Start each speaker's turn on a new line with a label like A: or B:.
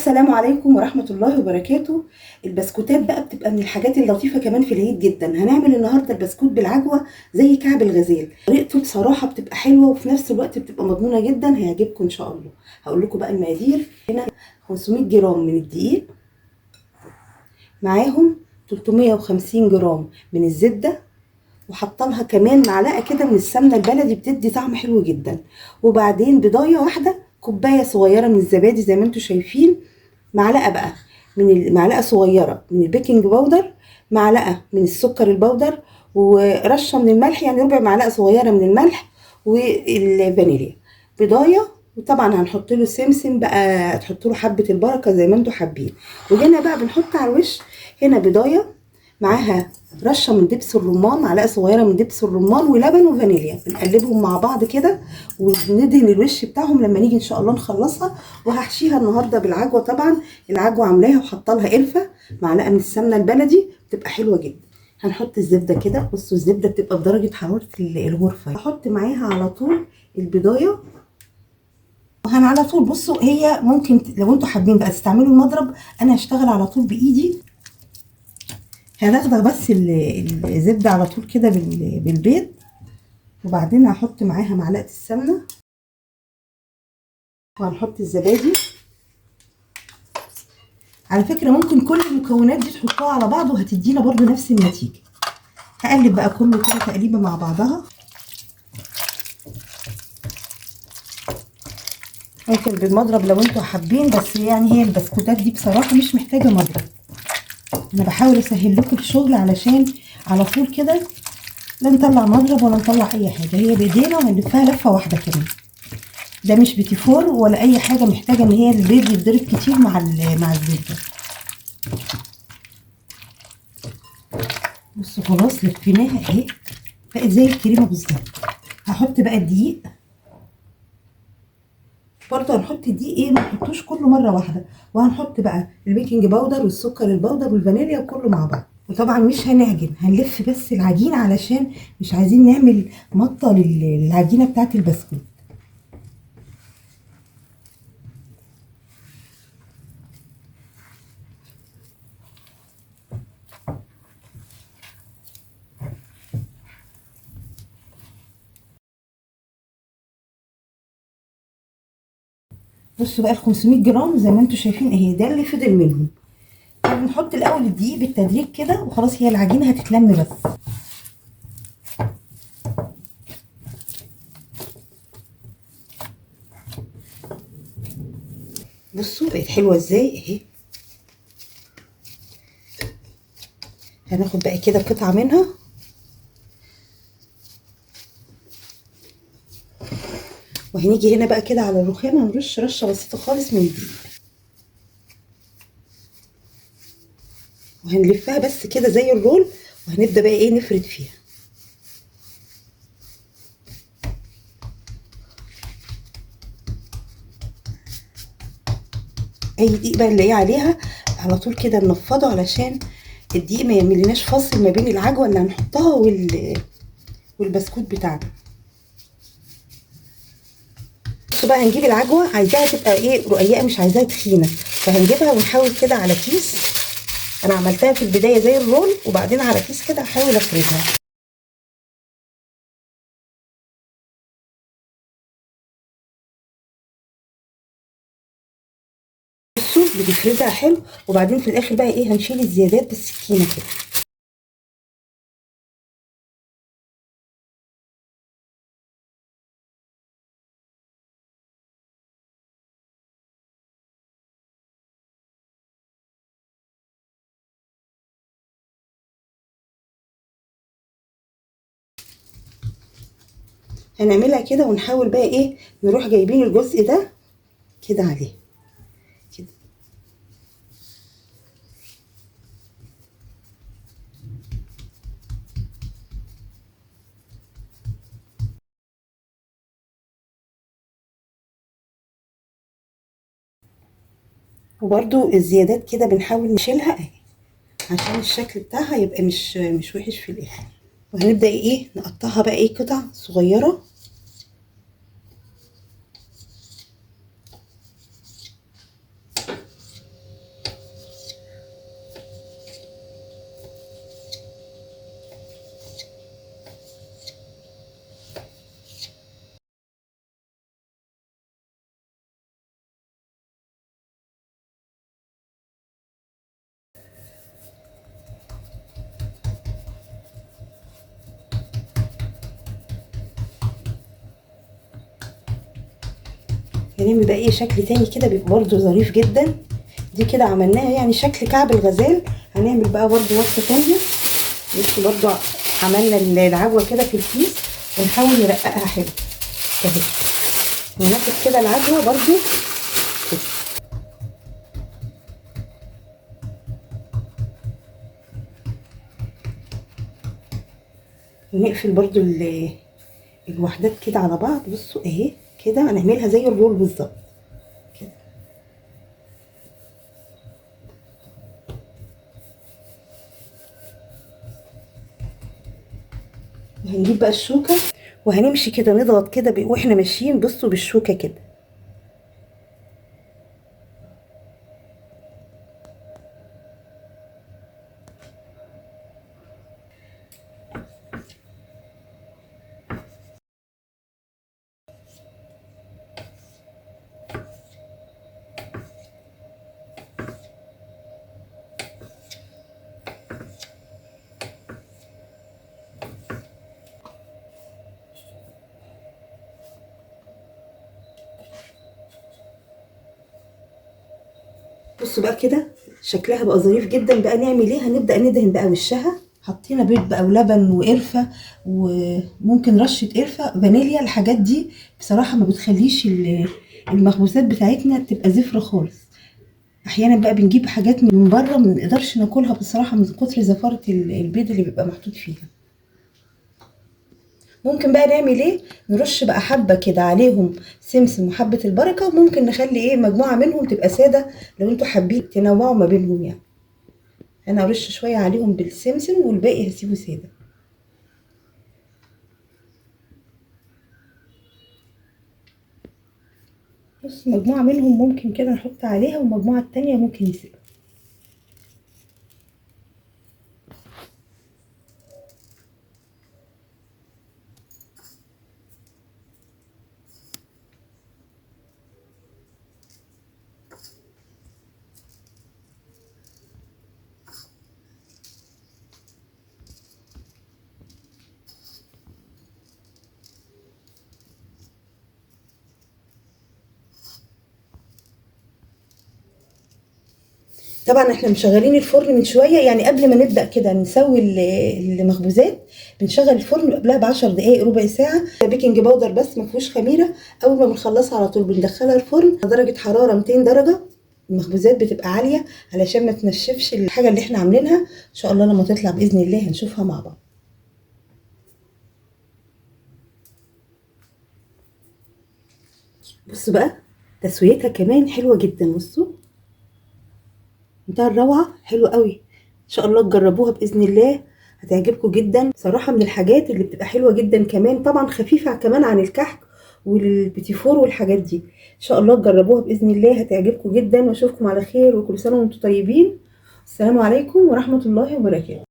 A: السلام عليكم ورحمة الله وبركاته. البسكوتات بقى بتبقى من الحاجات اللطيفة كمان في العيد جدا. هنعمل النهاردة البسكوت بالعجوة زي كعب الغزال. طريقته بصراحة بتبقى حلوة وفي نفس الوقت بتبقى مضمونة جدا، هيعجبكم ان شاء الله. هقول لكم بقى المقادير. هنا 500 جرام من الدقيق، معاهم 350 جرام من الزبدة، وحاطه لها كمان معلقه كده من السمنه البلدي بتدي طعم حلو جدا، وبعدين بضايه واحده، كوبايه صغيره من الزبادي زي ما انتم شايفين، معلقه بقى معلقه صغيره من البيكنج باودر، معلقه من السكر البودر، ورشه من الملح، يعني ربع معلقه صغيره من الملح، والفانيليا، بضايه. وطبعا هنحط له سمسم بقى، تحط له حبه البركه زي ما انتم حابين. وهنا بقى بنحط على الوش، هنا بضايه معاها رشه من دبس الرمان، معلقه صغيره من دبس الرمان، ولبن وفانيليا، بنقلبهم مع بعض كده وندهن الوش بتاعهم لما نيجي ان شاء الله نخلصها. وهحشيها النهارده بالعجوه. طبعا العجوه عاملاها وحاطه لها قرفه، معلقه من السمنه البلدي بتبقى حلوه جدا. هنحط الزبده كده، بصوا الزبده بتبقى بدرجه حراره الغرفه. هحط معاها على طول البضايه، على طول. بصوا هي ممكن لو انتوا حابين بقى تستعملوا المضرب، انا هشتغل على طول بايدي. هنخدع بس الزبدة على طول كده بالبيض، وبعدين هحط معاها معلقة السمنة، وهنحط الزبادي. على فكرة ممكن كل المكونات دي تحطوها على بعض وهتدينا برضو نفس النتيجة. هقلب بقى كله كده تقليبة مع بعضها. ممكن بالمضرب لو انتوا حابين، بس يعني هي البسكوتات دي بصراحة مش محتاجة مضرب. انا بحاول اسهل لكم الشغل علشان على طول كده لا نطلع مضرب ولا نطلع اي حاجة، هي بايدينا وهنلفها لفة واحدة كمان. ده مش بيتي فور ولا اي حاجه محتاجه ان هي البيض يتضرب كتير مع الزبده. بصوا خلاص لفيناها اهي، بقت زي الكريمه بالظبط. هحط بقى الدقيق برضه، هنحط الدقيق ايه، ما نحطوش كله مره واحده. وهنحط بقى البيكنج باودر والسكر البودر والفانيليا وكله مع بعض. وطبعا مش هنعجن، هنلف بس العجينه علشان مش عايزين نعمل مطه للعجينه بتاعت البسكوت. بصوا بقى ال 500 جرام زي ما انتم شايفين اهي، ده اللي فضل منهم. بنحط الاول الدقيق بالتدريج كده وخلاص، هي العجينه هتتلم بس. بصوا بقت حلوه ازاي اهي. هناخد بقى كده قطعه منها، وهنيجي هنا بقى كده على الرخام هنرش رشه بسيطه خالص من الدقيق، وهنلفها بس كده زي الرول، وهنبدا بقى ايه نفرد فيها. اي دقيق بقى نلاقيه عليها على طول كده ننفضه، علشان الدقيق ما يعملناش فاصل ما بين العجوه اللي هنحطها والبسكوت بتاعنا. بصوا بقى هنجيب العجوه، عايزاها تبقى ايه رقيقه، مش عايزاها تخينه، فهنجيبها ونحاول كده على كيس. انا عملتها في البدايه زي الرول، وبعدين على كيس كده هحاول افردها. بصوا بتفردها حلو، وبعدين في الاخر بقى ايه هنشيل الزيادات بالسكينه كده. هنعملها كده ونحاول بقى ايه نروح جايبين الجزء ده كده عليه كده. وبرده الزيادات كده بنحاول نشيلها اهي، عشان الشكل بتاعها يبقى مش وحش في الاخر. وهنبدا ايه نقطعها بقى ايه قطع صغيره. هنعمل بقى ايه شكل تاني كده بيبقى برده ظريف جدا. دي كده عملناها يعني شكل كعب الغزال. هنعمل بقى برده وصفه تانيه. بصوا برده عملنا العجوه كده في الكيس ونحاول نرققها حلو اهي. وناخد كده العجوه برده كده. ونقفل برده الوحدات كده على بعض. بصوا اهي كده هنعملها زي الرول بالظبط كده. وهنجيب بقى الشوكه وهنمشي كده نضغط كده واحنا ماشيين. بصوا بالشوكه كده. بصوا بقى كده شكلها بقى ظريف جدا. بقى نعمل ايه؟ هنبدا ندهن بقى وشها. حطينا بيض بقى ولبن وقرفه وممكن رشه قرفه فانيليا. الحاجات دي بصراحه ما بتخليش المخبوزات بتاعتنا تبقى زفره خالص. احيانا بقى بنجيب حاجات من بره ما نقدرش ناكلها بصراحه من كتر زفاره البيض اللي بيبقى محطوط فيها. ممكن بقى نعمل ايه؟ نرش بقى حبه كده عليهم سمسم وحبه البركه. وممكن نخلي ايه مجموعه منهم تبقى ساده لو انتوا حابين تنوعوا ما بينهم يعني. انا ارش شويه عليهم بالسمسم والباقي هسيبه ساده. بص مجموعه منهم ممكن كده نحط عليها والمجموعه التانية ممكن نسيبها. طبعا احنا مشغلين الفرن من شويه يعني قبل ما نبدا كده نسوي المخبوزات. بنشغل الفرن قبلها ب10 دقايق ربع ساعه. بيكنج باودر بس ما فيهوش خميره. اول ما بنخلصها على طول بندخلها الفرن على درجه حراره 200 درجه. المخبوزات بتبقى عاليه علشان ما تنشفش الحاجه اللي احنا عاملينها. ان شاء الله لما تطلع باذن الله هنشوفها مع بعض. بصوا بقى تسويتها كمان حلوه جدا. بصوا منتهى الروعه حلوه قوي. ان شاء الله تجربوها باذن الله هتعجبكم جدا. صراحه من الحاجات اللي بتبقى حلوه جدا كمان. طبعا خفيفه كمان عن الكحك والبيتيفور والحاجات دي. ان شاء الله تجربوها باذن الله هتعجبكم جدا. واشوفكم على خير وكل سنه وانتم طيبين. السلام عليكم ورحمه الله وبركاته.